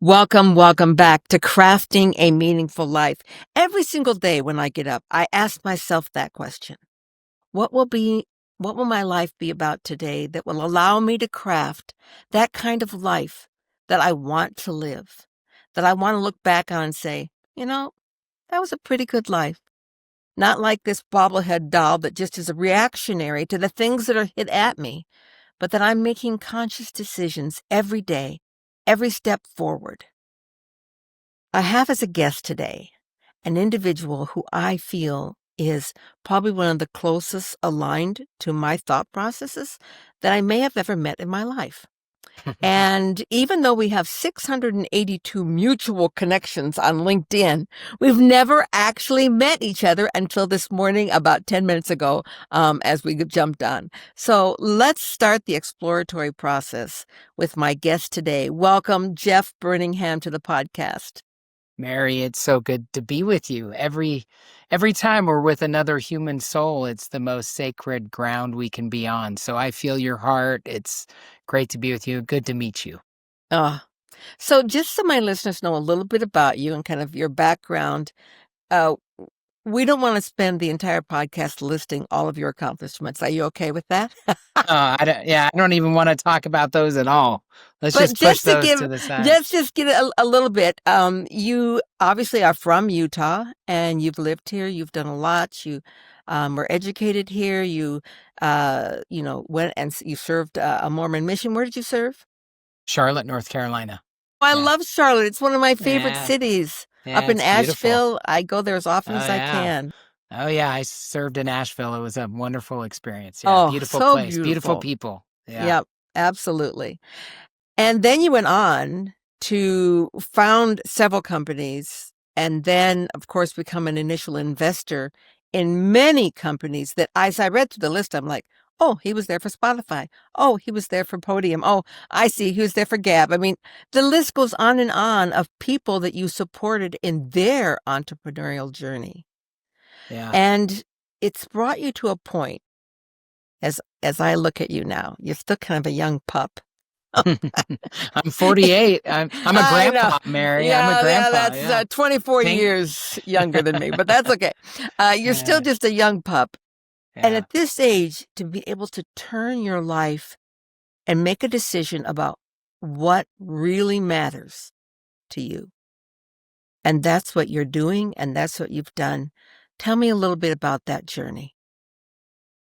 Welcome back to Crafting a Meaningful Life. Every single day when I get up, I ask myself that question. What will be what will my life be about today that will allow me to craft that kind of life that I want to live, that I want to look back on and say, that was a pretty good life. Not like this bobblehead doll that just is a reactionary to the things that are hit at me, but that I'm making conscious decisions every day, every step forward. I have as a guest today an individual who I feel is probably one of the closest aligned to my thought processes that I may have ever met in my life. And even though we have 682 mutual connections on LinkedIn, we've never actually met each other until this morning, about 10 minutes ago, as we jumped on. So let's start the exploratory process with my guest today. Welcome, Jeff Burningham, to the podcast. Mary, it's so good to be with you. Every time we're with another human soul, it's the most sacred ground we can be on. So I feel your heart. It's great to be with you. Good to meet you. So just so my listeners know a little bit about you and kind of your background, uh, we don't want to spend the entire podcast listing all of your accomplishments. Are you okay with that? I don't even want to talk about those at all. Let's But just push those to the side. just get a little bit. You obviously are from Utah and you've lived here. You've done a lot. You were educated here. You went and you served a Mormon mission. Where did you serve? Charlotte, North Carolina. I love Charlotte. It's one of my favorite Yeah. cities. Yeah, Up in it's beautiful. Asheville, I go there as often as I yeah. can. Oh, yeah. I served in Asheville. It was a wonderful experience. Yeah. Oh, Beautiful so place. Beautiful beautiful. people. Yeah. Yep, absolutely. And then you went on to found several companies and then, of course, become an initial investor in many companies that, as I read through the list, I'm like, oh, he was there for Spotify. Oh, he was there for Podium. Oh, I see. He was there for Gab. I mean, the list goes on and on of people that you supported in their entrepreneurial journey. Yeah. And it's brought you to a point, as I look at you now, you're still kind of a young pup. I'm 48. I'm a grandpa, Mary. Yeah, I'm a grandpa. that's 24 Thank- years younger than me, but that's okay. You're still just a young pup. And Yeah. at this age, to be able to turn your life and make a decision about what really matters to you. And that's what you're doing, and that's what you've done. Tell me a little bit about that journey.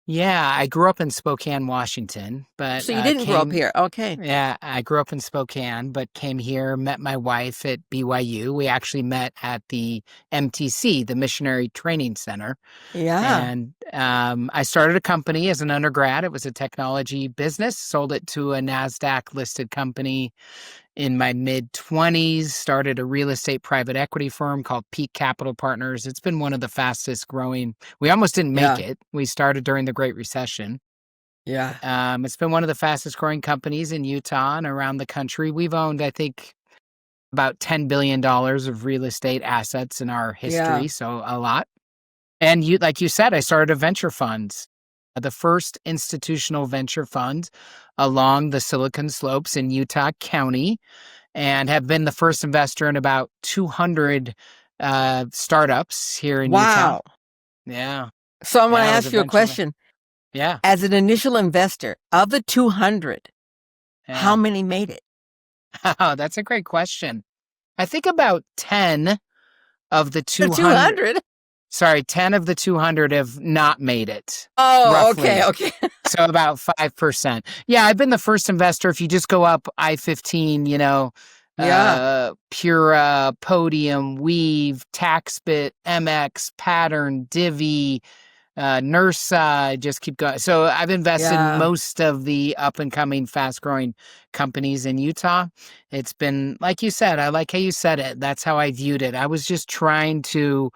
Yeah, I grew up in Spokane, Washington, but So you didn't grow up here. Okay. Yeah, I grew up in Spokane, but came here, met my wife at BYU. We actually met at the MTC, the Missionary Training Center. Yeah. And I started a company as an undergrad. It was a technology business, sold it to a NASDAQ listed company in my mid-20s, started a real estate private equity firm called Peak Capital Partners. It's been one of the fastest growing. We almost didn't make it. We started during the Great Recession. Yeah. It's been one of the fastest growing companies in Utah and around the country. We've owned, I think, about $10 billion of real estate assets in our history, Yeah. so a lot. And like you said, I started a venture fund, the first institutional venture fund along the Silicon Slopes in Utah County, and have been the first investor in about 200 startups here in Utah. Wow. Yeah. So I'm going to I was ask you a question. Yeah. As an initial investor, of the 200, how many made it? Oh, that's a great question. I think about 10 of the 200. 200? Sorry, 10 of the 200 have not made it. Oh, roughly. okay. So about 5%. Yeah, I've been the first investor. If you just go up I-15, Pura, Podium, Weave, TaxBit, MX, Pattern, Divvy, Nursa, just keep going. So I've invested in most of the up and coming, fast growing companies in Utah. It's been, like you said, I like how you said it. That's how I viewed it. I was just trying to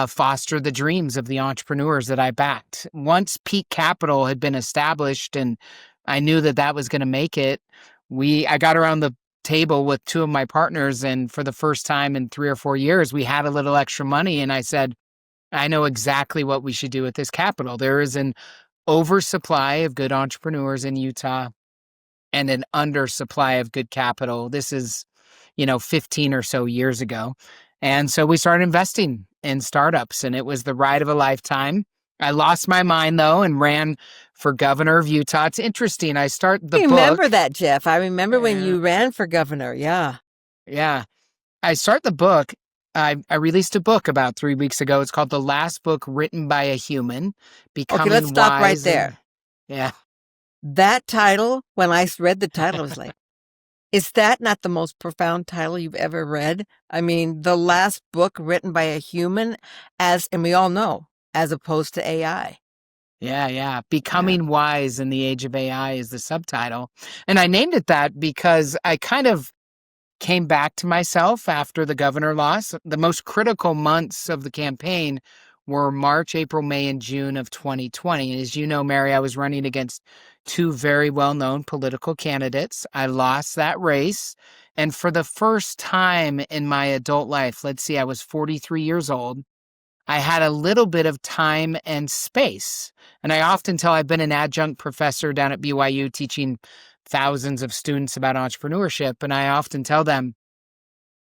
foster the dreams of the entrepreneurs that I backed. Once Peak Capital had been established and I knew that that was going to make it, I got around the table with two of my partners, and for the first time in 3 or 4 years, we had a little extra money, and I said, I know exactly what we should do with this capital. There is an oversupply of good entrepreneurs in Utah and an undersupply of good capital. This is, 15 or so years ago. And so we started investing in startups, and it was the ride of a lifetime. I lost my mind, though, and ran for governor of Utah. It's interesting. I start the I remember book. that, Jeff. I remember when Yeah. you ran for governor. Yeah. Yeah. I start the book. I released a book about 3 weeks ago. It's called The Last Book Written by a Human, Okay, let's Becoming stop right Wise. there. Yeah. That title, when I read the title, I was like, is that not the most profound title you've ever read? I mean, the last book written by a human, and we all know, as opposed to AI. Yeah. Becoming Wise in the Age of AI is the subtitle. And I named it that because I kind of came back to myself after the governor loss. The most critical months of the campaign were March, April, May, and June of 2020. And as you know, Mary, I was running against two very well-known political candidates. I lost that race. And for the first time in my adult life, let's see, I was 43 years old. I had a little bit of time and space. And I often tell I've been an adjunct professor down at BYU teaching thousands of students about entrepreneurship. And I often tell them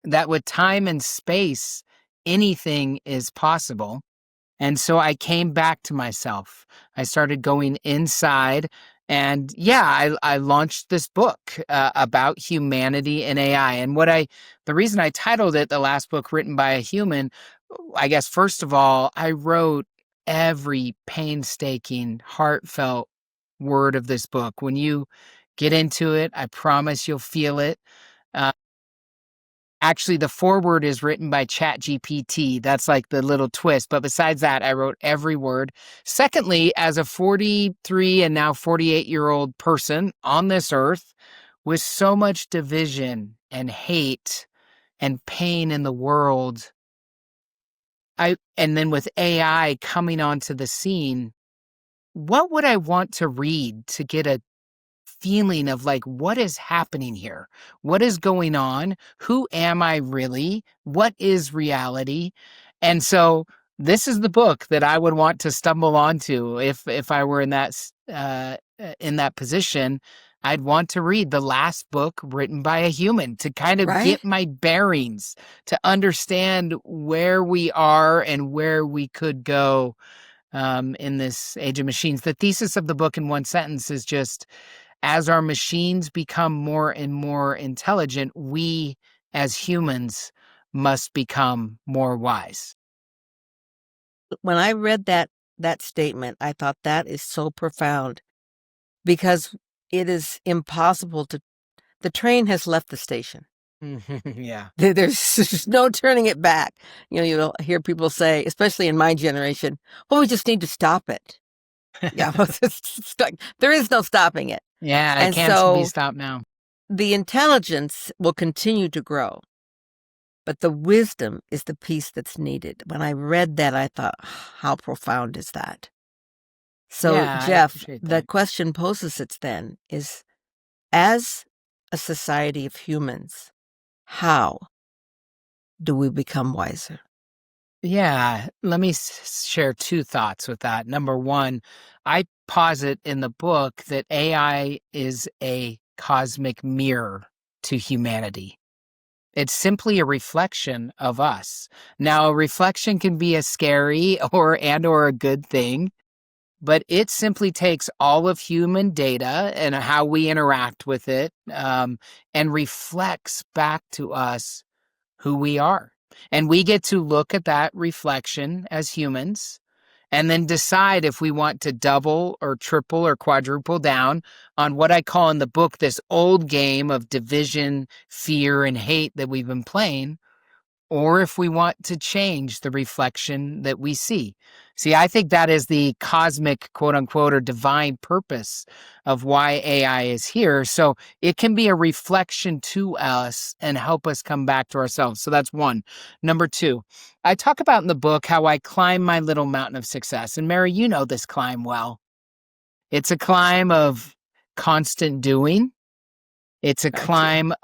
that with time and space, anything is possible. And so I came back to myself. I started going inside. And I launched this book about humanity and AI. And the reason I titled it The Last Book Written by a Human, I guess, first of all, I wrote every painstaking, heartfelt word of this book. When you get into it, I promise you'll feel it. Uh, Actually, the foreword is written by ChatGPT. That's like the little twist. But besides that, I wrote every word. Secondly, as a 43 and now 48-year-old person on this earth with so much division and hate and pain in the world, and then with AI coming onto the scene, what would I want to read to get a feeling of like, what is happening here? What is going on? Who am I really? What is reality? And so this is the book that I would want to stumble onto if I were in that position. I'd want to read the last book written by a human to kind of Right? get my bearings, to understand where we are and where we could go in this age of machines. The thesis of the book in one sentence is just, as our machines become more and more intelligent, we as humans must become more wise. When I read that statement, I thought that is so profound because it is impossible the train has left the station. Yeah. There's no turning it back. You'll hear people say, especially in my generation, well, we just need to stop it. Yeah, there is no stopping it. Yeah, it And can't be so stopped now. the intelligence will continue to grow, but the wisdom is the piece that's needed. When I read that, I thought, how profound is that? So, Yeah, I Jeff, appreciate the that. question poses its then is, as a society of humans, how do we become wiser? Yeah, let me share two thoughts with that. Number one, I posit in the book that AI is a cosmic mirror to humanity. It's simply a reflection of us. Now, a reflection can be a scary or a good thing, but it simply takes all of human data and how we interact with it, and reflects back to us who we are. And we get to look at that reflection as humans and then decide if we want to double or triple or quadruple down on what I call in the book this old game of division, fear, and hate that we've been playing, or if we want to change the reflection that we see. See, I think that is the cosmic, quote unquote, or divine purpose of why AI is here. So it can be a reflection to us and help us come back to ourselves. So that's one. Number two, I talk about in the book how I climb my little mountain of success. And Mary, you know this climb well. It's a climb of constant doing. It's a I do. climb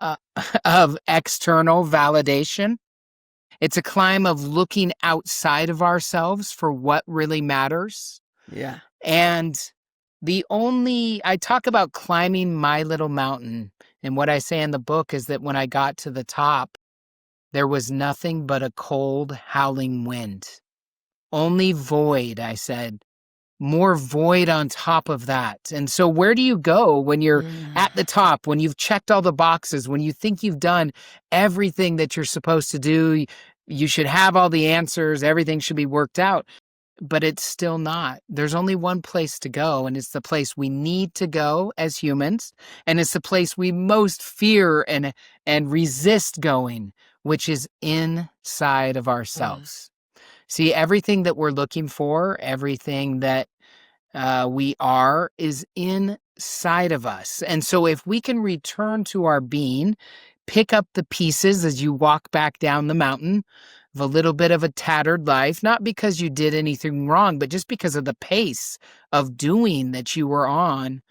of external validation. It's a climb of looking outside of ourselves for what really matters. Yeah. And I talk about climbing my little mountain And what I say in the book is that when I got to the top, there was nothing but a cold, howling wind. Only void, I said. More void on top of that. And so where do you go when you're at the top, when you've checked all the boxes, when you think you've done everything that you're supposed to do? You should have all the answers, everything should be worked out, but it's still not. There's only one place to go, and it's the place we need to go as humans, and it's the place we most fear and resist going, which is inside of ourselves. See, everything that we're looking for, everything that we are, is inside of us. And so if we can return to our being, pick up the pieces as you walk back down the mountain of a little bit of a tattered life, not because you did anything wrong, but just because of the pace of doing that you were on,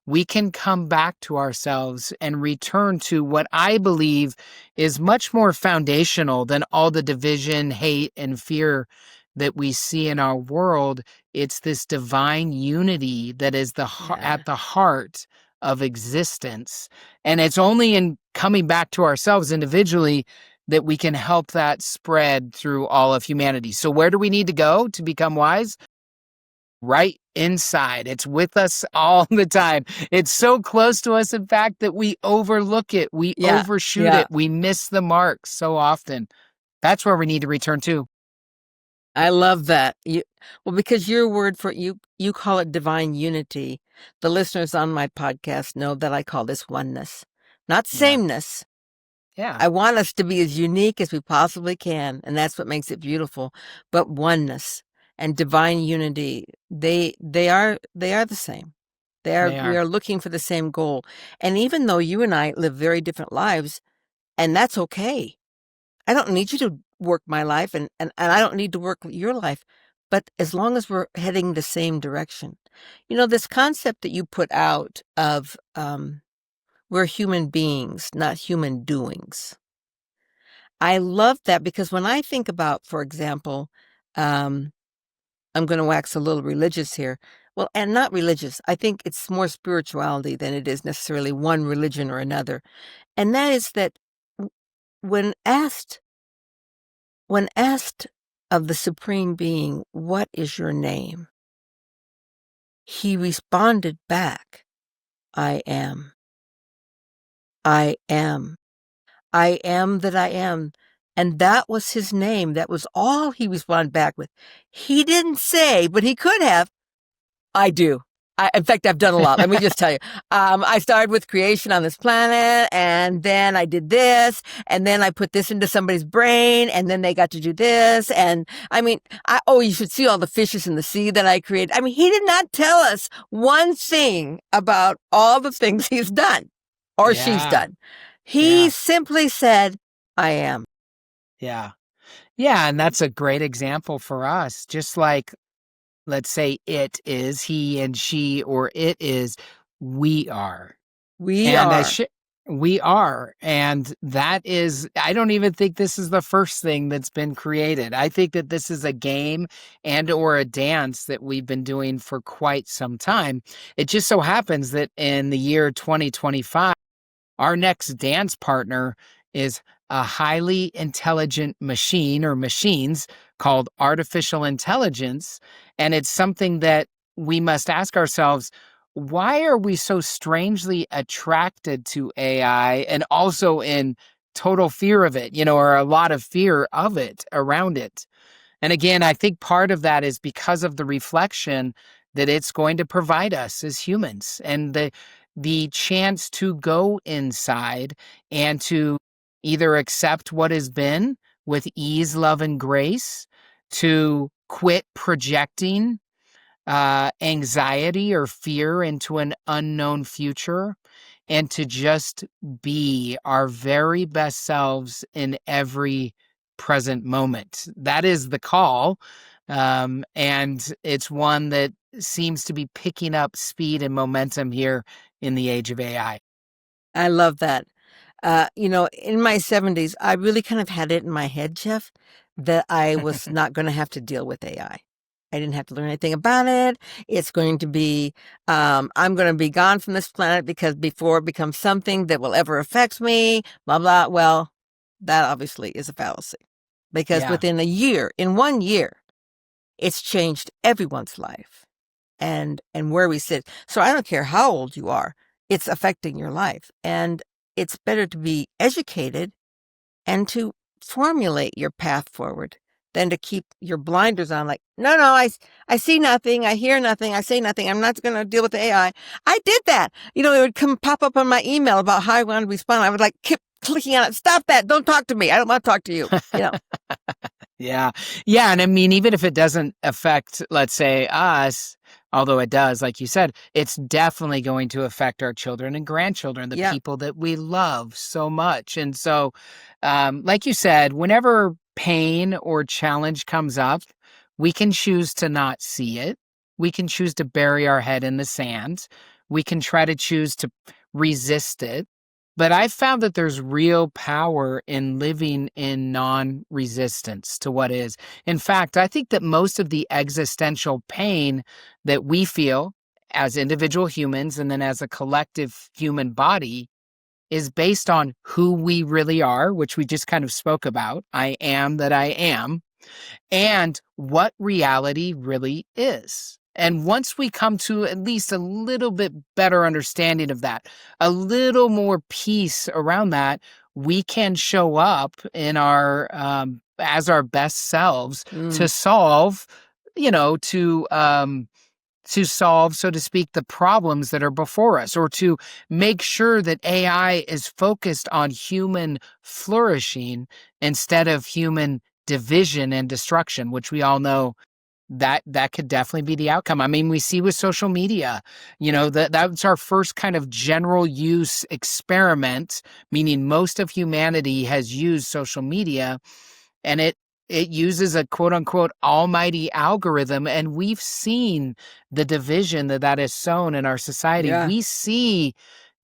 we can come back to ourselves and return to what I believe is much more foundational than all the division, hate, and fear that we see in our world. It's this divine unity that is at the heart of existence. And it's only in coming back to ourselves individually that we can help that spread through all of humanity. So where do we need to go to become wise? Right inside. It's with us all the time. It's so close to us, in fact, that we overlook it. We overshoot it. We miss the mark so often. That's where we need to return to. I love that. Because your word for you call it divine unity. The listeners on my podcast know that I call this oneness, not sameness. Yeah. I want us to be as unique as we possibly can, and that's what makes it beautiful. But oneness and divine unity, they are the same. We are looking for the same goal. And even though you and I live very different lives, and that's okay. I don't need you to work my life, and I don't need to work your life. But as long as we're heading the same direction, this concept that you put out of we're human beings, not human doings. I love that, because when I think about, for example, I'm going to wax a little religious here. Well, and not religious. I think it's more spirituality than it is necessarily one religion or another. And that is that when asked of the Supreme Being, what is your name? He responded back, I am. I am. I am that I am. And that was his name. That was all he responded back with. He didn't say, but he could have, I do. In fact, I've done a lot. Let me just tell you. I started with creation on this planet, and then I did this, and then I put this into somebody's brain, and then they got to do this. And I mean, you should see all the fishes in the sea that I created. I mean, he did not tell us one thing about all the things he's done or she's done. He simply said, I am. Yeah. Yeah. And that's a great example for us. Just like, let's say it is, he and she, or it is, we are. We are. And that is, I don't even think this is the first thing that's been created. I think that this is a game or a dance that we've been doing for quite some time. It just so happens that in the year 2025, our next dance partner is a highly intelligent machine or machines called artificial intelligence. And it's something that we must ask ourselves, why are we so strangely attracted to AI and also in total fear of it, or a lot of fear of it around it? And again, I think part of that is because of the reflection that it's going to provide us as humans, and the chance to go inside and to either accept what has been with ease, love, and grace, to quit projecting anxiety or fear into an unknown future, and to just be our very best selves in every present moment. That is the call. And it's one that seems to be picking up speed and momentum here in the age of AI. I love that. In my 70s, I really kind of had it in my head, Jeff, that I was not going to have to deal with AI. I didn't have to learn anything about it. It's going to be, I'm going to be gone from this planet because before it becomes something that will ever affect me, blah, blah. Well, that obviously is a fallacy because within a year, in 1 year, it's changed everyone's life and where we sit. So I don't care how old you are, it's affecting your life. And it's better to be educated and to formulate your path forward than to keep your blinders on like, no, I see nothing, I hear nothing, I say nothing, I'm not going to deal with the AI. I did that. It would pop up on my email about how I want to respond. I would like keep clicking on it. Stop that. Don't talk to me. I don't want to talk to you. Yeah. And I mean, even if it doesn't affect, let's say, us, although it does, like you said, it's definitely going to affect our children and grandchildren, the people that we love so much. And so, like you said, whenever pain or challenge comes up, we can choose to not see it. We can choose to bury our head in the sand. We can try to choose to resist it. But I've found that there's real power in living in non-resistance to what is. In fact, I think that most of the existential pain that we feel as individual humans and then as a collective human body is based on who we really are, which we just kind of spoke about. I am that I am, and what reality really is. And once we come to at least a little bit better understanding of that, a little more peace around that, we can show up in our as our best selves to solve, to solve, so to speak, the problems that are before us, or to make sure that AI is focused on human flourishing instead of human division and destruction, which we all know that could definitely be the outcome. I mean, we see with social media, that's our first kind of general use experiment, meaning most of humanity has used social media, and it uses a quote unquote almighty algorithm, and we've seen the division that is sown in our society. We see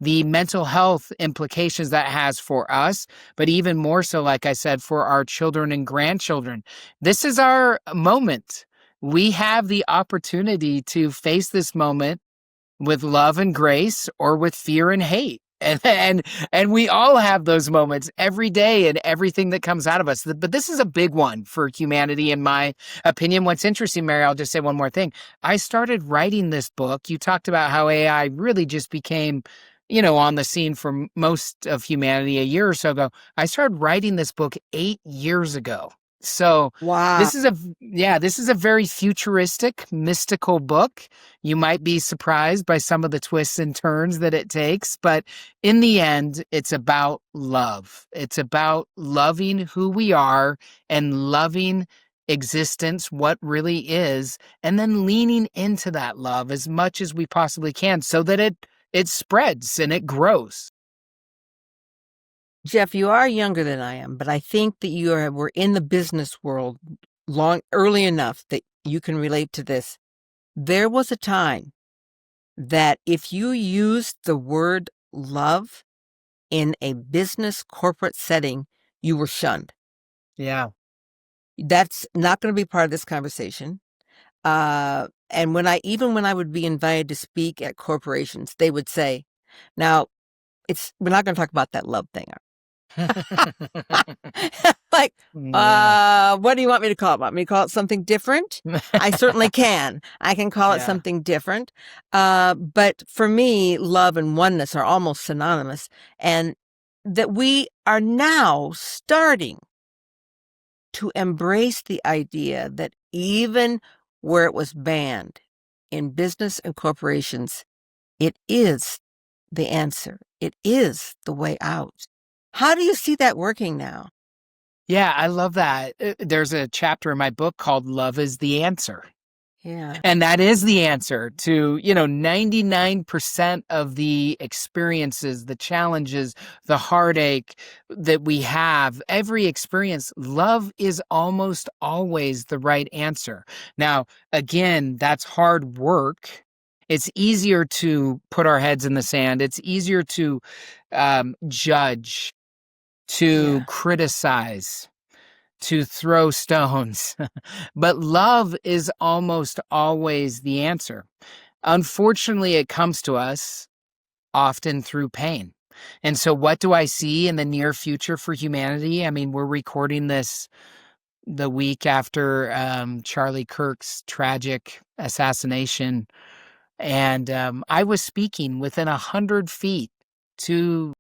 the mental health implications that has for us, but even more so, like I said, for our children and grandchildren. This is our moment. We have the opportunity to face this moment with love and grace or with fear and hate. And we all have those moments every day and everything that comes out of us. But this is a big one for humanity, in my opinion. What's interesting, Mary, I'll just say one more thing. I started writing this book. You talked about how AI really just became, on the scene for most of humanity a year or so ago. I started writing this book 8 years ago. So this is a very futuristic, mystical book. You might be surprised by some of the twists and turns that it takes, but in the end, it's about love. It's about loving who we are and loving existence, what really is, and then leaning into that love as much as we possibly can so that it spreads and it grows. Jeff, you are younger than I am, but I think that we're in the business world early enough that you can relate to this. There was a time that if you used the word love in a business corporate setting, you were shunned. Yeah. That's not going to be part of this conversation. And when I would be invited to speak at corporations, they would say, now we're not going to talk about that love thing. Like, what do you want me to call it? Want me to call it something different? I certainly can. I can call it something different. But for me, love and oneness are almost synonymous. And that we are now starting to embrace the idea that even where it was banned in business and corporations, it is the answer. It is the way out. How do you see that working now? Yeah, I love that. There's a chapter in my book called Love is the Answer. Yeah. And that is the answer to, 99% of the experiences, the challenges, the heartache that we have, every experience. Love is almost always the right answer. Now, again, that's hard work. It's easier to put our heads in the sand. It's easier to judge, to criticize. to throw stones. But love is almost always the answer. Unfortunately, it comes to us often through pain. And so what do I see in the near future for humanity? I mean, we're recording this the week after Charlie Kirk's tragic assassination. And I was speaking within 100 feet to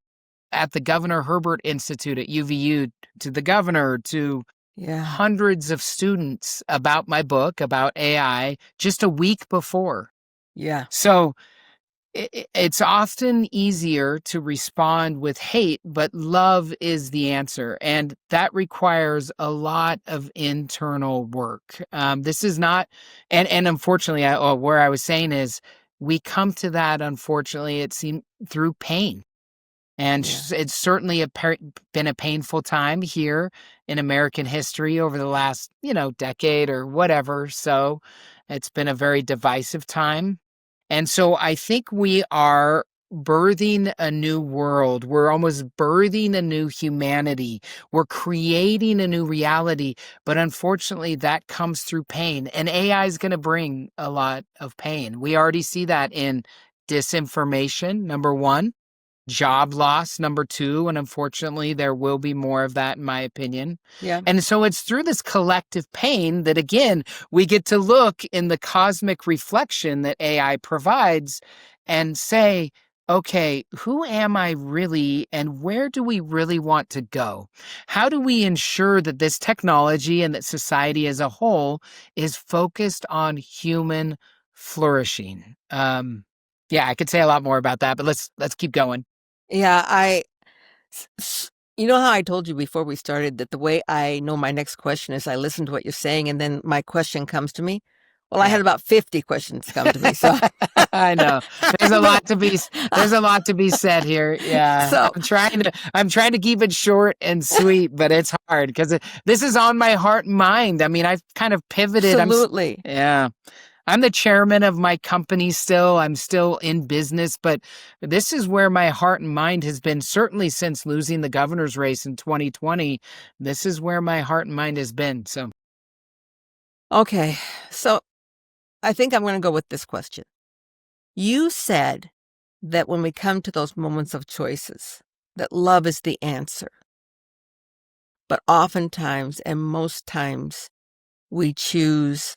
at the Governor Herbert Institute at UVU, to the governor, to hundreds of students about my book, about AI, just a week before. Yeah. So it's often easier to respond with hate, but love is the answer. And that requires a lot of internal work. This is not, and unfortunately, where I was saying is we come to that, unfortunately, it seemed through pain. And it's certainly been a painful time here in American history over the last, decade or whatever. So it's been a very divisive time. And so I think we are birthing a new world. We're almost birthing a new humanity. We're creating a new reality. But unfortunately, that comes through pain. And AI is going to bring a lot of pain. We already see that in disinformation, number one. Job loss, number two, and unfortunately, there will be more of that, in my opinion. Yeah. And so it's through this collective pain that, again, we get to look in the cosmic reflection that AI provides and say, okay, who am I really, and where do we really want to go? How do we ensure that this technology and that society as a whole is focused on human flourishing? Yeah, I could say a lot more about that, but let's keep going. Yeah, you know how I told you before we started that the way I know my next question is I listen to what you're saying and then my question comes to me? Well, I had about 50 questions come to me, so I know. There's a lot to be said here. Yeah. So I'm trying to keep it short and sweet, but it's hard because this is on my heart and mind. I mean, I've kind of pivoted. Absolutely. I'm the chairman of my company still. I'm still in business, but this is where my heart and mind has been, certainly since losing the governor's race in 2020. This is where my heart and mind has been. So, okay. So I think I'm going to go with this question. You said that when we come to those moments of choices, that love is the answer. But oftentimes and most times we choose,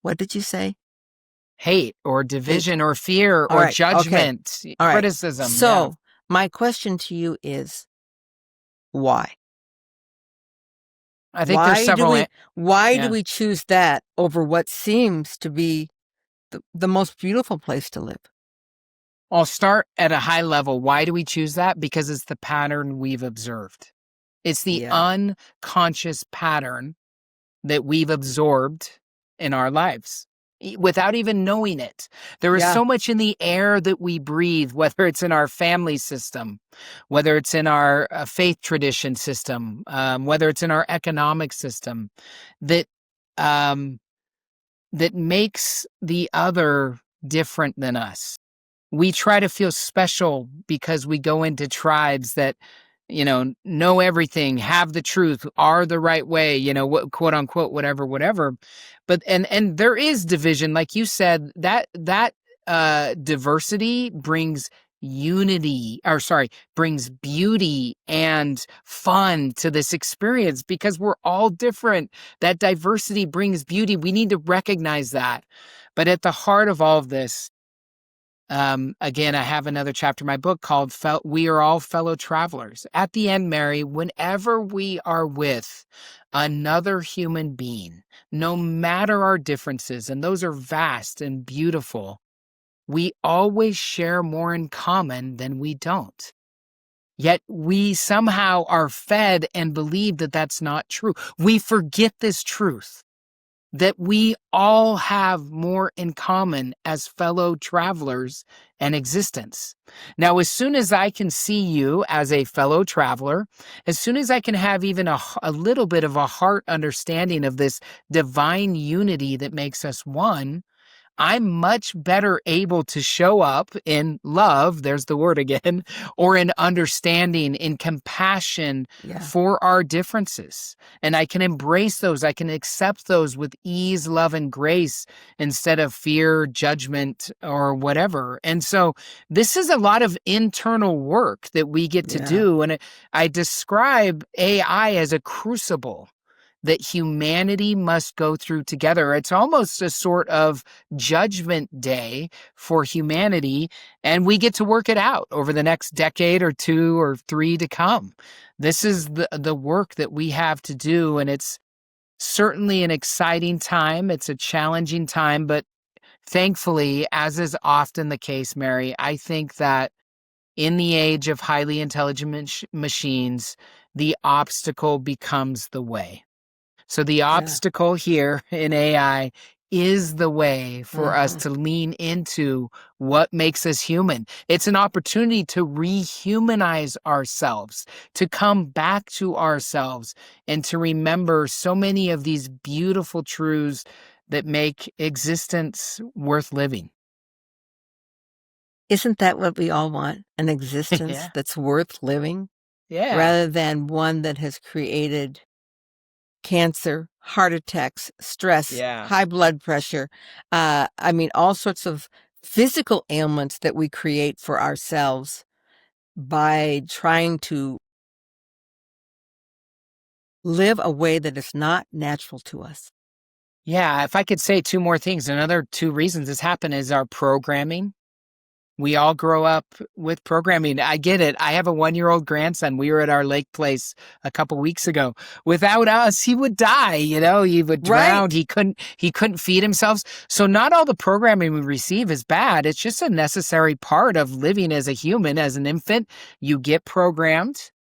what did you say? Hate or division or fear or judgment, criticism. So my question to you is, why? I think there's several. Why do we choose that over what seems to be the most beautiful place to live? I'll start at a high level. Why do we choose that? Because it's the pattern we've observed. It's the unconscious pattern that we've absorbed in our lives without even knowing it. There is so much in the air that we breathe, whether it's in our family system, whether it's in our faith tradition system, whether it's in our economic system, that makes the other different than us. We try to feel special because we go into tribes that, know everything, have the truth, are the right way, quote unquote, whatever. But, and there is division. Like you said, that diversity brings brings beauty and fun to this experience because we're all different. That diversity brings beauty. We need to recognize that. But at the heart of all of this, again, I have another chapter in my book called We Are All Fellow Travelers. At the end, Mary, whenever we are with another human being, no matter our differences, and those are vast and beautiful, we always share more in common than we don't. Yet we somehow are fed and believe that that's not true. We forget this truth, that we all have more in common as fellow travelers and existence. Now, as soon as I can see you as a fellow traveler, as soon as I can have even a little bit of a heart understanding of this divine unity that makes us one, I'm much better able to show up in love, there's the word again, or in understanding, in compassion for our differences. And I can embrace those. I can accept those with ease, love, and grace instead of fear, judgment, or whatever. And so this is a lot of internal work that we get to do. And I describe AI as a crucible that humanity must go through together. It's almost a sort of judgment day for humanity, and we get to work it out over the next decade or 2 or 3 to come. This is the work that we have to do, and it's certainly an exciting time. It's a challenging time, but thankfully, as is often the case, Mary, I think that in the age of highly intelligent machines, the obstacle becomes the way. So the obstacle here in AI is the way for us to lean into what makes us human. It's an opportunity to rehumanize ourselves, to come back to ourselves, and to remember so many of these beautiful truths that make existence worth living. Isn't that what we all want? An existence that's worth living? Rather than one that has created cancer, heart attacks, stress, high blood pressure. I mean, all sorts of physical ailments that we create for ourselves by trying to live a way that is not natural to us. Yeah, if I could say 2 more things, another 2 reasons this happened is our programming. We all grow up with programming. I get it. I have a 1-year-old grandson. We were at our lake place a couple weeks ago. Without us, he would die, he would drown. He couldn't feed himself. So not all the programming we receive is bad. It's just a necessary part of living as a human. As an infant, you get programmed.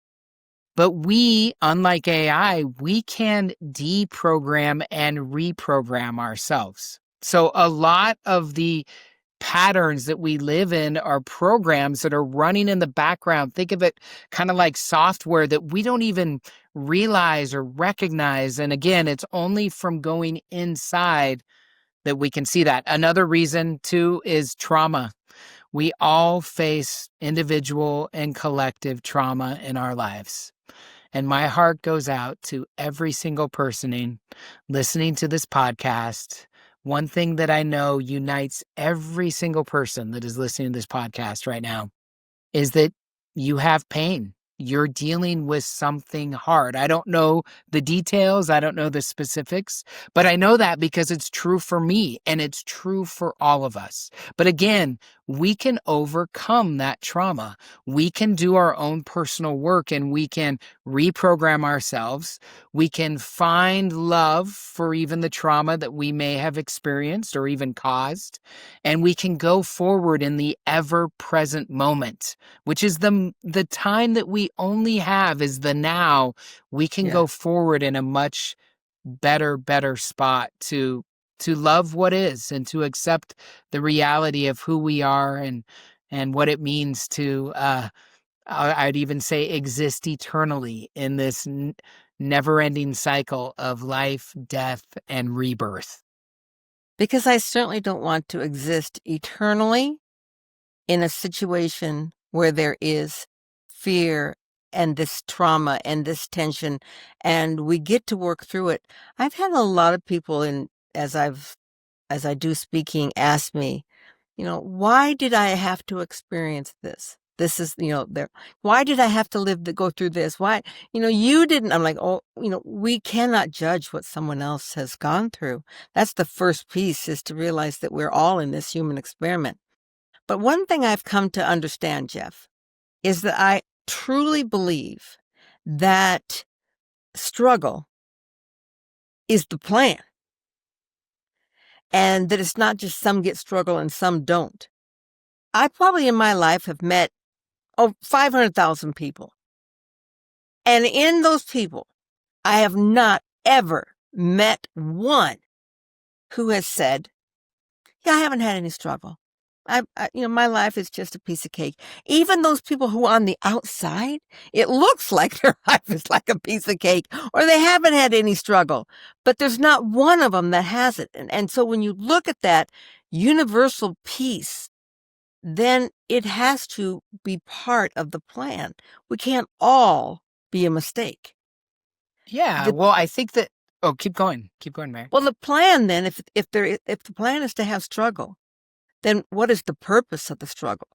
But we, unlike AI, we can deprogram and reprogram ourselves. So a lot of the patterns that we live in are programs that are running in the background. Think of it kind of like software that we don't even realize or recognize. And again, it's only from going inside that we can see that. Another reason, too, is trauma. We all face individual and collective trauma in our lives. And my heart goes out to every single person listening to this podcast. One thing that I know unites every single person that is listening to this podcast right now is that you have pain. You're dealing with something hard. I don't know the details. I don't know the specifics, but I know that because it's true for me and it's true for all of us. But again, we can overcome that trauma. We can do our own personal work and we can reprogram ourselves. We can find love for even the trauma that we may have experienced or even caused. And we can go forward in the ever-present moment, which is the time that we only have is the now. We can go forward in a much better spot to love what is and to accept the reality of who we are and what it means to I'd even say exist eternally in this never-ending cycle of life, death, and rebirth. Because I certainly don't want to exist eternally in a situation where there is fear and this trauma and this tension, and we get to work through it. I've had a lot of people as I do speaking ask me, why did I have to experience this? This is, why did I have to go through this? Why, you didn't. I'm like, we cannot judge what someone else has gone through. That's the first piece, is to realize that we're all in this human experiment. But one thing I've come to understand, Jeff, is that I truly believe that struggle is the plan. And that it's not just some get struggle and some don't. I probably in my life have met 500,000 people. And in those people, I have not ever met one who has said, yeah, I haven't had any struggle. My life is just a piece of cake. Even those people who on the outside, it looks like their life is like a piece of cake, or they haven't had any struggle, but there's not one of them that has it. And so when you look at that universal peace, then it has to be part of the plan. We can't all be a mistake. Yeah. Well, I think that, keep going, Mary. Well, the plan then, if the plan is to have struggle, then what is the purpose of the struggle?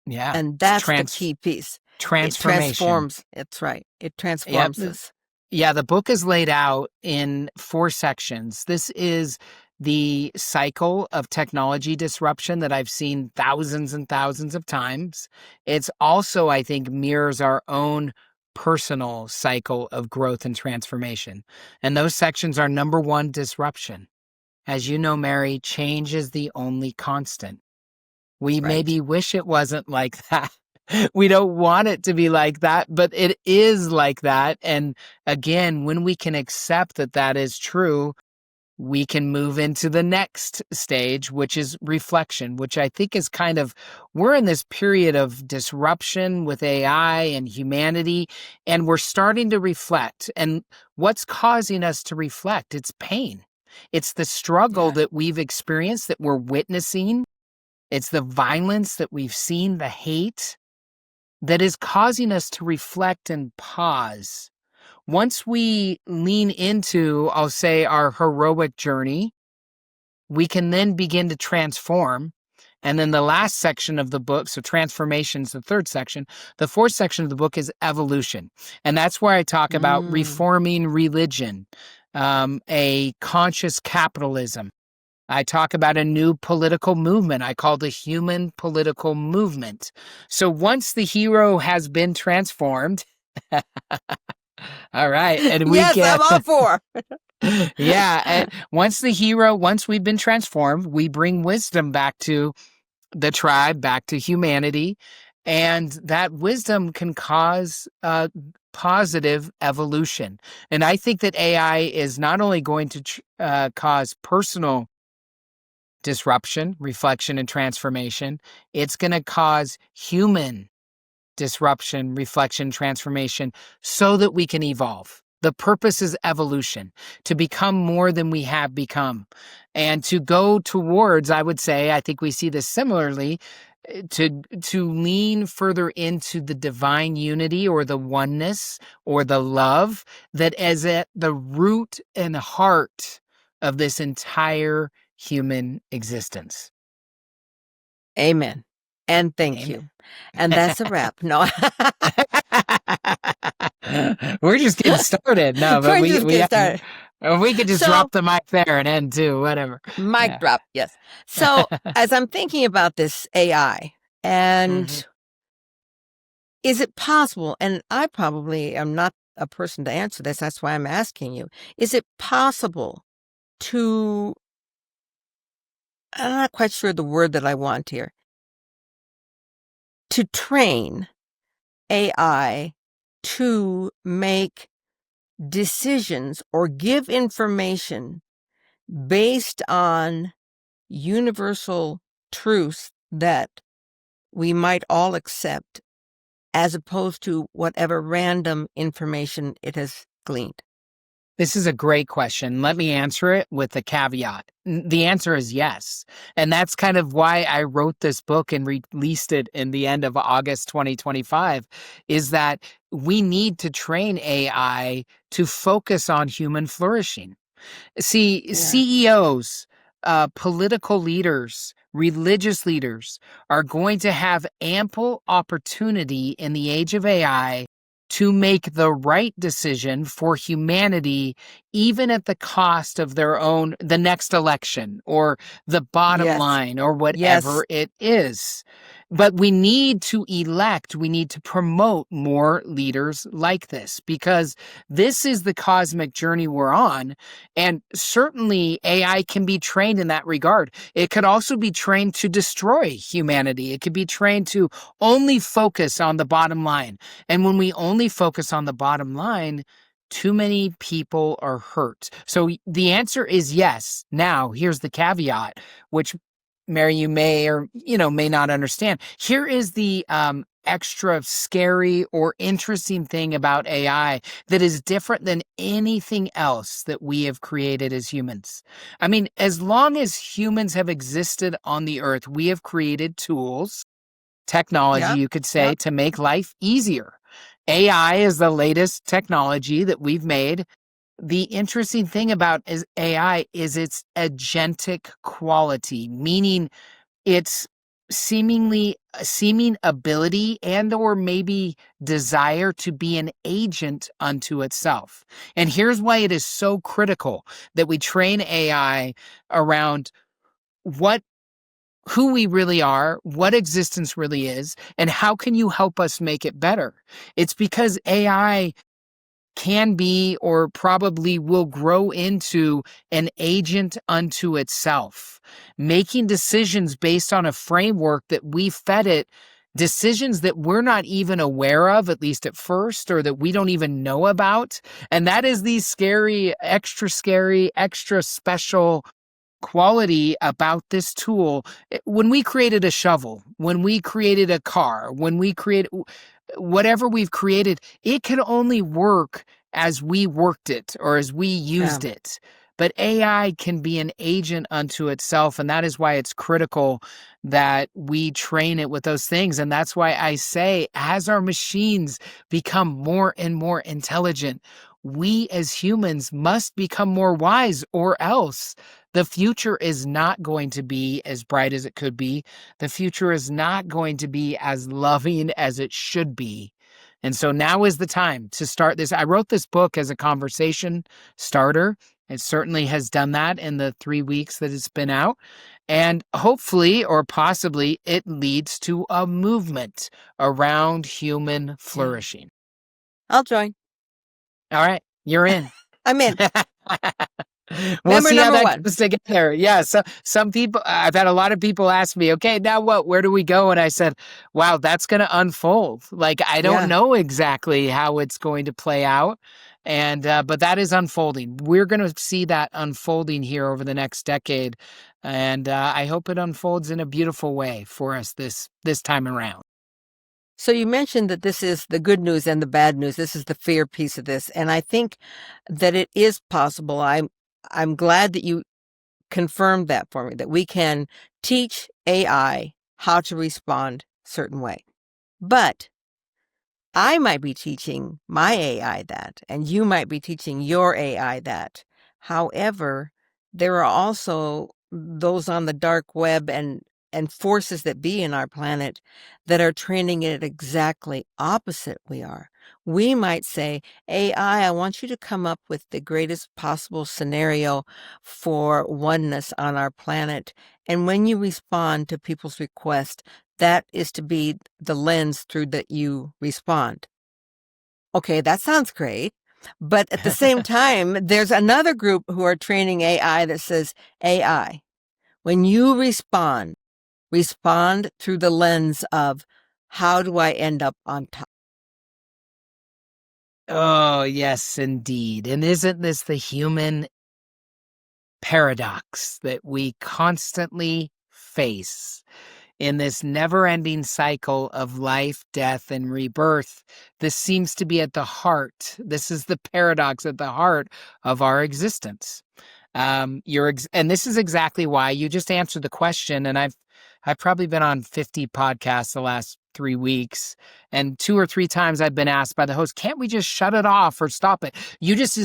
Yeah. And that's the key piece. Transformation. It transforms. It's right. It transforms us. Yeah, the book is laid out in 4 sections. This is the cycle of technology disruption that I've seen thousands and thousands of times. It's also, I think, mirrors our own personal cycle of growth and transformation. And those sections are: number 1, disruption. As you know, Mary, change is the only constant. We maybe wish it wasn't like that. We don't want it to be like that, but it is like that. And again, when we can accept that that is true, we can move into the next stage, which is reflection, which I think is we're in this period of disruption with AI and humanity, and we're starting to reflect. And what's causing us to reflect? It's pain. It's the struggle that we've experienced, that we're witnessing. It's the violence that we've seen, the hate, that is causing us to reflect and pause. Once we lean into, I'll say, our heroic journey, we can then begin to transform. And then the last section of the book, so transformation is the 3rd section. The 4th section of the book is evolution. And that's where I talk about reforming religion, a conscious capitalism. I talk about a new political movement I call the human political movement. So once the hero has been transformed, all right, and I'm all for. Yeah, and once we've been transformed, we bring wisdom back to the tribe, back to humanity, and that wisdom can cause positive evolution. And I think that AI is not only going to cause personal disruption, reflection, and transformation, it's going to cause human disruption, reflection, transformation, so that we can evolve. The purpose is evolution, to become more than we have become, and to go towards, I would say, I think we see this similarly, to lean further into the divine unity or the oneness or the love that is at the root and heart of this entire human existence. Amen. And thank you. And that's a wrap. No. We're just getting started. No, but we could just drop the mic there and end too, whatever. Mic drop, yes. So as I'm thinking about this AI, and is it possible, and I probably am not a person to answer this, that's why I'm asking you, is it possible to, I'm not quite sure the word that I want here, to train AI to make decisions or give information based on universal truths that we might all accept, as opposed to whatever random information it has gleaned? This is a great question. Let me answer it with a caveat. The answer is yes. And that's kind of why I wrote this book and released it in the end of August 2025, is that we need to train AI to focus on human flourishing. See, CEOs, political leaders, religious leaders are going to have ample opportunity in the age of AI to make the right decision for humanity, even at the cost of the next election or the bottom line or whatever it is. But we need to promote more leaders like this, because this is the cosmic journey we're on. And certainly AI can be trained in that regard. It could also be trained to destroy humanity. It could be trained to only focus on the bottom line. And when we only focus on the bottom line, too many people are hurt. So the answer is yes. Now, here's the caveat, which Mary, you may or, may not understand. Here is the extra scary or interesting thing about AI that is different than anything else that we have created as humans. I mean, as long as humans have existed on the earth, we have created tools, technology, Yep. you could say, Yep. to make life easier. AI is the latest technology that we've made. The interesting thing about AI is its agentic quality, meaning its seeming ability and or maybe desire to be an agent unto itself. And here's why it is so critical that we train AI around who we really are, what existence really is, and how can you help us make it better. It's because AI can be or probably will grow into an agent unto itself, making decisions based on a framework that we fed it, decisions that we're not even aware of, at least at first, or that we don't even know about. And that is the scary, extra special quality about this tool. When we created a shovel, when we created a car, when we created whatever we've created, it can only work as we worked it or as we used it. But AI can be an agent unto itself. And that is why it's critical that we train it with those things. And that's why I say, as our machines become more and more intelligent, we as humans must become more wise, or else the future is not going to be as bright as it could be. The future is not going to be as loving as it should be. And so now is the time to start this. I wrote this book as a conversation starter. It certainly has done that in the 3 weeks that it's been out. And hopefully, or possibly, it leads to a movement around human flourishing. I'll join. All right, you're in. I'm in. We'll see how that 1. goes together. Yeah. So some people, I've had a lot of people ask me, okay, now what? Where do we go? And I said, wow, that's going to unfold. Like, I don't know exactly how it's going to play out. And, but that is unfolding. We're going to see that unfolding here over the next decade. And I hope it unfolds in a beautiful way for us this time around. So you mentioned that this is the good news and the bad news. This is the fear piece of this. And I think that it is possible. I'm glad that you confirmed that for me, that we can teach AI how to respond a certain way. But I might be teaching my AI that, and you might be teaching your AI that. However, there are also those on the dark web and forces that be in our planet that are training it exactly opposite we are. We might say, AI, I want you to come up with the greatest possible scenario for oneness on our planet. And when you respond to people's request, that is to be the lens through that you respond. Okay, that sounds great. But at the same time, there's another group who are training AI that says, AI, when you respond through the lens of how do I end up on top? Oh, yes, indeed. And isn't this the human paradox that we constantly face in this never-ending cycle of life, death, and rebirth? This seems to be at the heart. This is the paradox at the heart of our existence. And this is exactly why you just answered the question. And I've probably been on 50 podcasts the last 3 weeks, and 2 or 3 times I've been asked by the host, can't we just shut it off or stop it? You just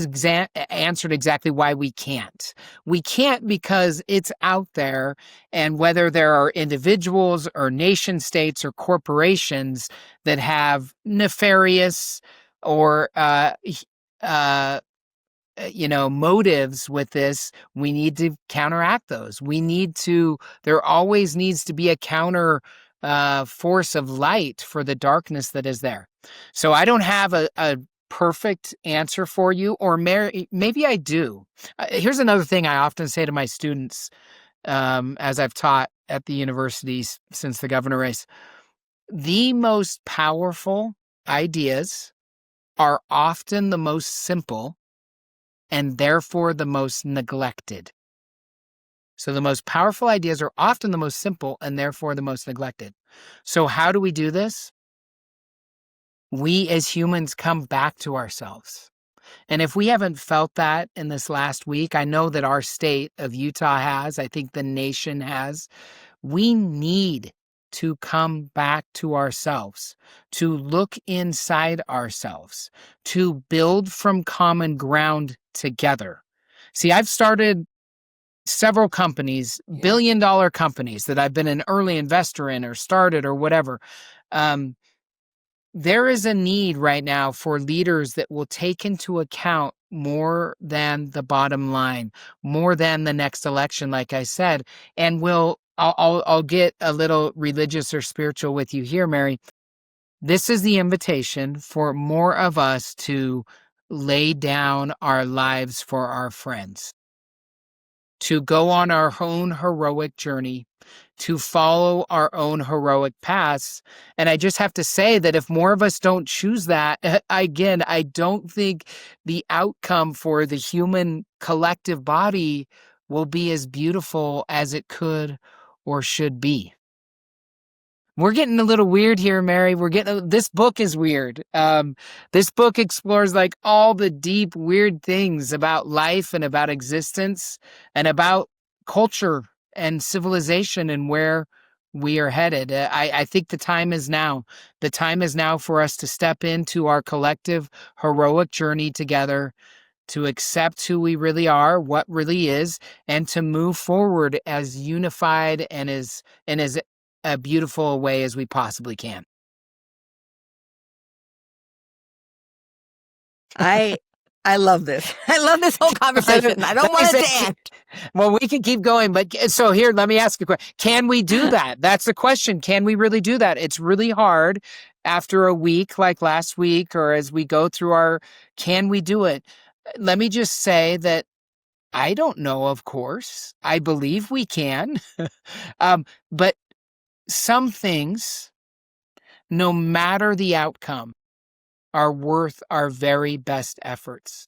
answered exactly why we can't. We can't because it's out there, and whether there are individuals or nation states or corporations that have nefarious or motives with this, we need to counteract those. There always needs to be a counter force of light for the darkness that is there. So I don't have a perfect answer for you, or maybe I do. Here's another thing I often say to my students as I've taught at the universities since the governor race. The most powerful ideas are often the most simple and therefore the most neglected. So the most powerful ideas are often the most simple and therefore the most neglected. So how do we do this? We as humans come back to ourselves. And if we haven't felt that in this last week, I know that our state of Utah has, I think the nation has, we need to come back to ourselves, to look inside ourselves, to build from common ground together. See, I've started several companies, billion-dollar companies that I've been an early investor in or started or whatever. There is a need right now for leaders that will take into account more than the bottom line, more than the next election, like I said, and I'll get a little religious or spiritual with you here, Mary. This is the invitation for more of us to lay down our lives for our friends, to go on our own heroic journey, to follow our own heroic paths. And I just have to say that if more of us don't choose that, again, I don't think the outcome for the human collective body will be as beautiful as it could or should be. We're getting a little weird here, Mary. This book is weird. This book explores like all the deep, weird things about life and about existence and about culture and civilization and where we are headed. I think the time is now. The time is now for us to step into our collective heroic journey together, to accept who we really are, what really is, and to move forward as unified and as a beautiful way as we possibly can. I love this. I love this whole conversation. I don't want it to end. Well, we can keep going, but so here, let me ask you a question. Can we do that? That's the question. Can we really do that? It's really hard after a week like last week or as we go through can we do it? Let me just say that I don't know, of course. I believe we can. But some things, no matter the outcome, are worth our very best efforts.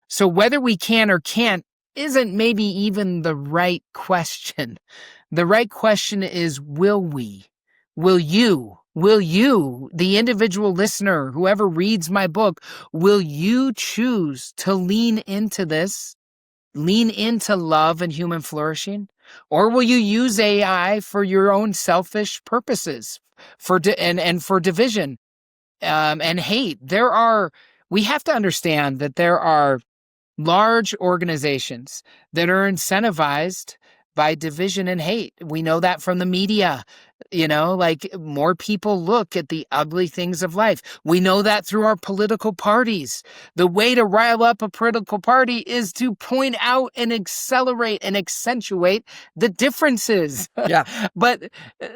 So whether we can or can't isn't maybe even the right question. The right question is, will we? Will you, the individual listener, whoever reads my book, will you choose to lean into this, lean into love and human flourishing? Or will you use AI for your own selfish purposes, for division and hate? We have to understand that there are large organizations that are incentivized by division and hate. We know that from the media. Like more people look at the ugly things of life. We know that through our political parties. The way to rile up a political party is to point out and accelerate and accentuate the differences. Yeah. But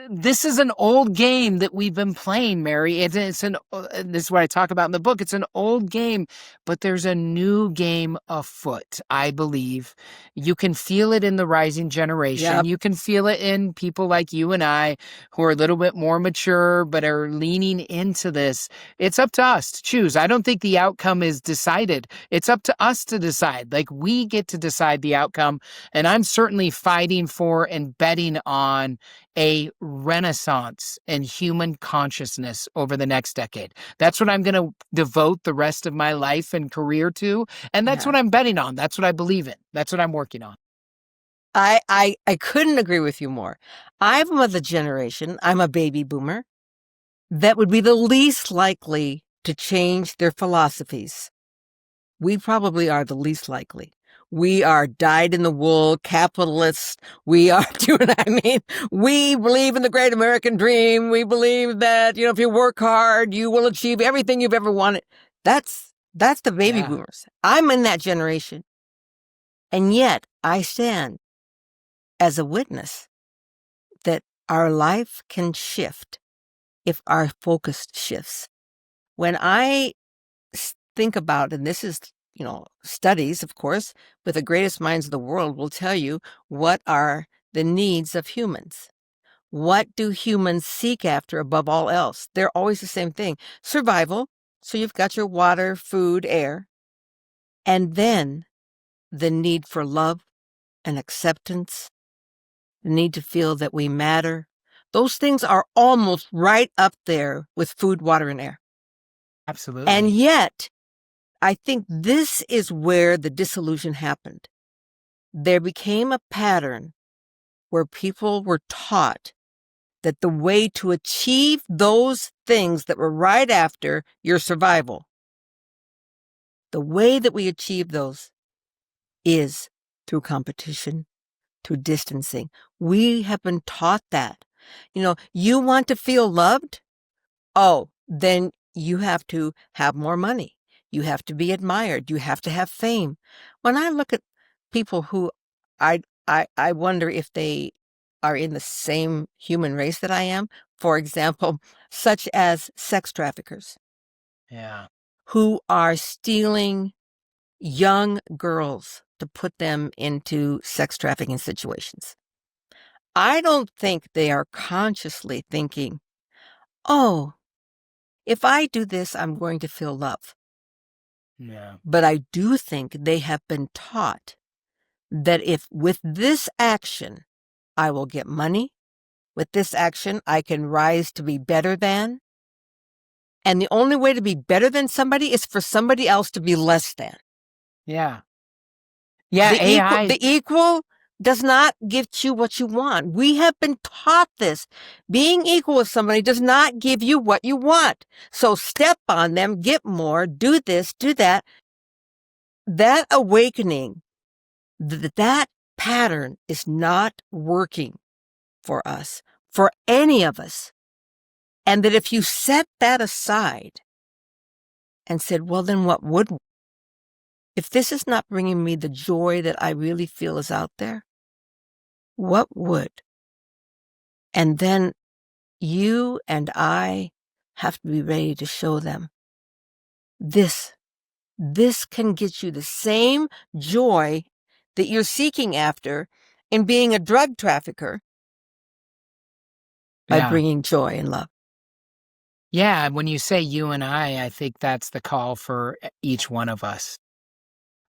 this is an old game that we've been playing, Mary. This is what I talk about in the book. It's an old game, but there's a new game afoot, I believe. You can feel it in the rising generation. Yep. You can feel it in people like you and I who are a little bit more mature but are leaning into this. It's up to us to choose. I don't think the outcome is decided. It's up to us to decide. Like we get to decide the outcome. And I'm certainly fighting for and betting on a renaissance in human consciousness over the next decade. That's what I'm going to devote the rest of my life and career to. And that's what I'm betting on. That's what I believe in. That's what I'm working on. I couldn't agree with you more. I'm of the generation, I'm a baby boomer, that would be the least likely to change their philosophies. We probably are the least likely. We are dyed-in-the-wool capitalists. We are, do you know what I mean? We believe in the great American dream. We believe that, if you work hard, you will achieve everything you've ever wanted. That's the baby boomers. I'm in that generation. And yet I stand as a witness that our life can shift if our focus shifts. When I think about, and this is, studies, of course, with the greatest minds of the world will tell you what are the needs of humans. What do humans seek after above all else? They're always the same thing. Survival. So you've got your water, food, air. And then the need for love and acceptance, the need to feel that we matter. Those things are almost right up there with food, water, and air. Absolutely. And yet, I think this is where the disillusion happened. There became a pattern where people were taught that the way to achieve those things that were right after your survival, the way that we achieve those is through competition, through distancing. We have been taught that. You want to feel loved? Oh, then you have to have more money. You have to be admired. You have to have fame. When I look at people who I wonder if they are in the same human race that I am, for example, such as sex traffickers. Yeah. Who are stealing young girls to put them into sex trafficking situations. I don't think they are consciously thinking, oh, if I do this, I'm going to feel love. Yeah. But I do think they have been taught that if with this action, I will get money, with this action, I can rise to be better than. And the only way to be better than somebody is for somebody else to be less than. Yeah. Yeah. The equal does not give you what you want. We have been taught this. Being equal with somebody does not give you what you want. So step on them, get more, do this, do that. That awakening, that pattern is not working for us, for any of us. And that if you set that aside and said, well, then what would? If this is not bringing me the joy that I really feel is out there, what would? And then you and I have to be ready to show them this can get you the same joy that you're seeking after in being a drug trafficker by bringing joy and love. Yeah, when you say you and I think that's the call for each one of us.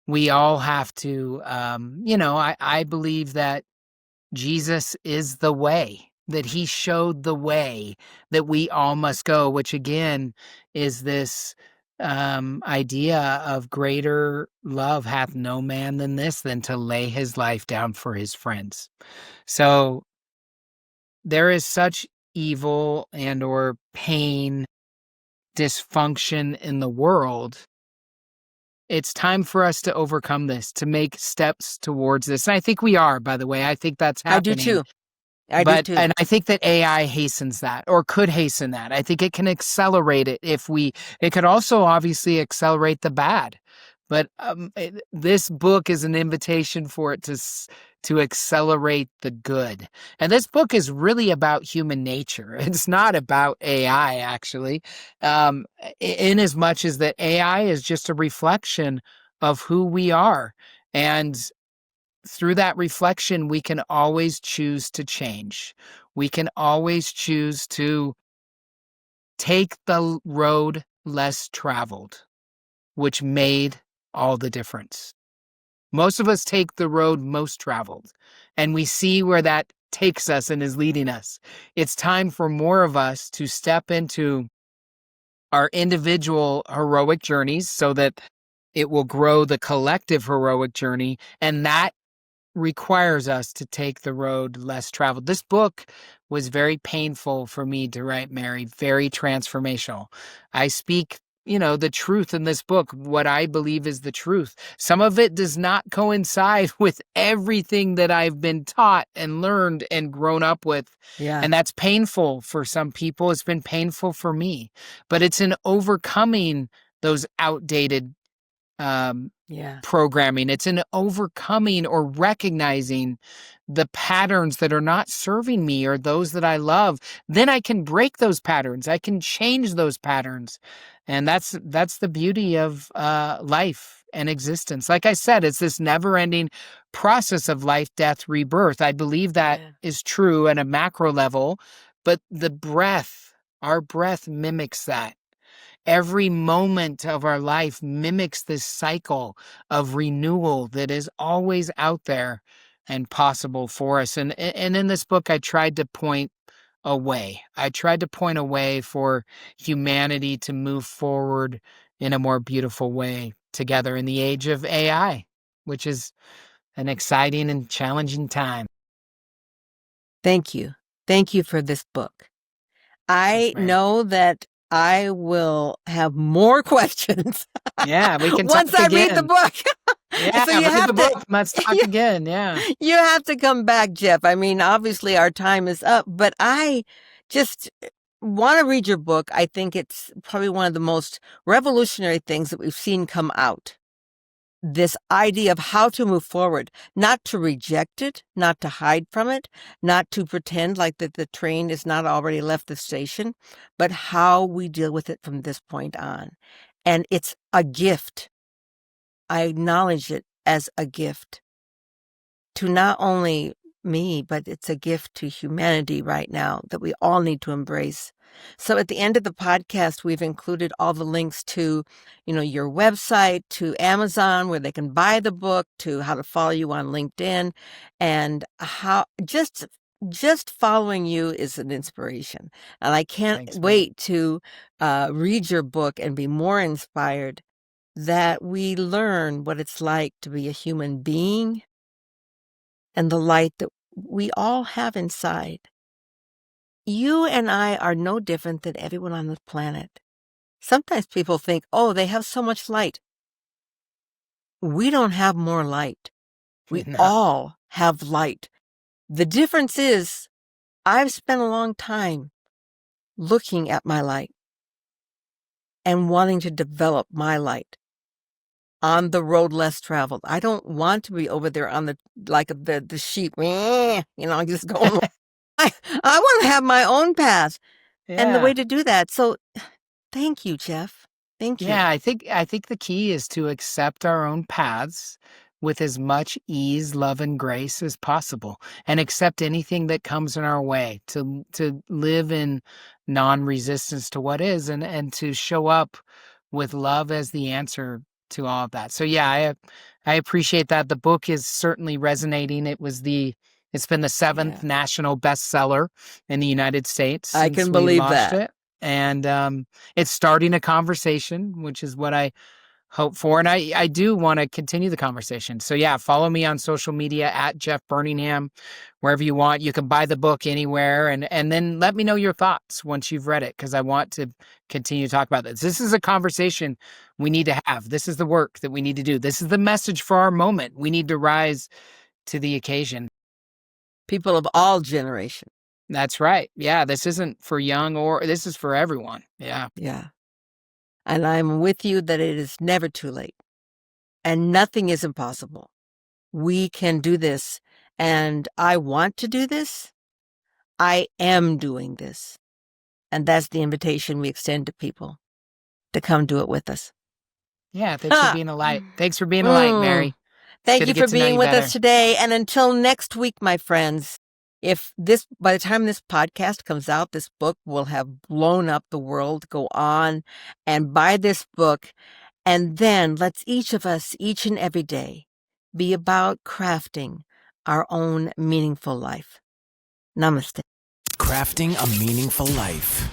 We all have to, I believe that Jesus is the way, that he showed the way that we all must go, which again is this idea of greater love hath no man than this, than to lay his life down for his friends. So there is such evil and or pain, dysfunction in the world. It's time for us to overcome this, to make steps towards this. And I think we are, by the way. I think that's happening. I do too. I do too. And I think that AI hastens that, or could hasten that. I think it can accelerate it it could also obviously accelerate the bad. But this book is an invitation for it to accelerate the good. And this book is really about human nature. It's not about AI, actually, in as much as that AI is just a reflection of who we are. And through that reflection, we can always choose to change. We can always choose to take the road less traveled, which made all the difference. Most of us take the road most traveled, and we see where that takes us and is leading us. It's time for more of us to step into our individual heroic journeys so that it will grow the collective heroic journey, and that requires us to take the road less traveled. This book was very painful for me to write, Mary, very transformational. I speak, the truth in this book, what I believe is the truth. Some of it does not coincide with everything that I've been taught and learned and grown up with. Yeah. And that's painful for some people. It's been painful for me, but it's in overcoming those outdated programming. It's in overcoming or recognizing the patterns that are not serving me or those that I love. Then I can break those patterns. I can change those patterns. And that's the beauty of life and existence. Like I said, it's this never-ending process of life, death, rebirth. I believe that is true at a macro level, but our breath mimics that. Every moment of our life mimics this cycle of renewal that is always out there and possible for us. And in this book, I tried to point a way. I tried to point a way for humanity to move forward in a more beautiful way together in the age of AI, which is an exciting and challenging time. Thank you. Thank you for this book. I know that I will have more questions. Yeah, we can once talk I again. read the book. Yeah, so you read have the book. Let's talk again. Yeah. You have to come back, Jeff. I mean, obviously our time is up, but I just want to read your book. I think it's probably one of the most revolutionary things that we've seen come out. This idea of how to move forward, not to reject it, not to hide from it, not to pretend like that the train is not already left the station, but how we deal with it from this point on. And it's a gift. I acknowledge it as a gift to not only me, but it's a gift to humanity right now that we all need to embrace. So at the end of the podcast, we've included all the links to, your website, to Amazon, where they can buy the book, to how to follow you on LinkedIn, and how just following you is an inspiration. And I can't wait to read your book and be more inspired that we learn what it's like to be a human being and the light that we all have inside. You and I are no different than everyone on the planet. Sometimes people think, oh, they have so much light. We don't have more light. We all have light. The difference is I've spent a long time looking at my light and wanting to develop my light on the road less traveled. I don't want to be over there on the sheep, just going. I want to have my own path and the way to do that. So thank you, Jeff. Thank you. Yeah, I think the key is to accept our own paths with as much ease, love, and grace as possible, and accept anything that comes in our way, to live in non-resistance to what is, and to show up with love as the answer to all of that. So yeah, I appreciate that. The book is certainly resonating. It's been the 7th national bestseller in the United States since I can believe launched that. it. And it's starting a conversation, which is what I hope for. And I do want to continue the conversation. So yeah, follow me on social media at Jeff Burningham, wherever you want. You can buy the book anywhere, and then let me know your thoughts once you've read it, because I want to continue to talk about this. This is a conversation we need to have. This is the work that we need to do. This is the message for our moment. We need to rise to the occasion. People of all generations. That's right. Yeah, this isn't for young, this is for everyone. Yeah. Yeah. And I'm with you that it is never too late. And nothing is impossible. We can do this. And I want to do this. I am doing this. And that's the invitation we extend to people to come do it with us. Yeah, thanks for being a light. Thanks for being a light, Mary. Thank you for being with us today. And until next week, my friends, by the time this podcast comes out, this book will have blown up the world. Go on and buy this book. And then let's each of us, each and every day, be about crafting our own meaningful life. Namaste. Crafting a meaningful life.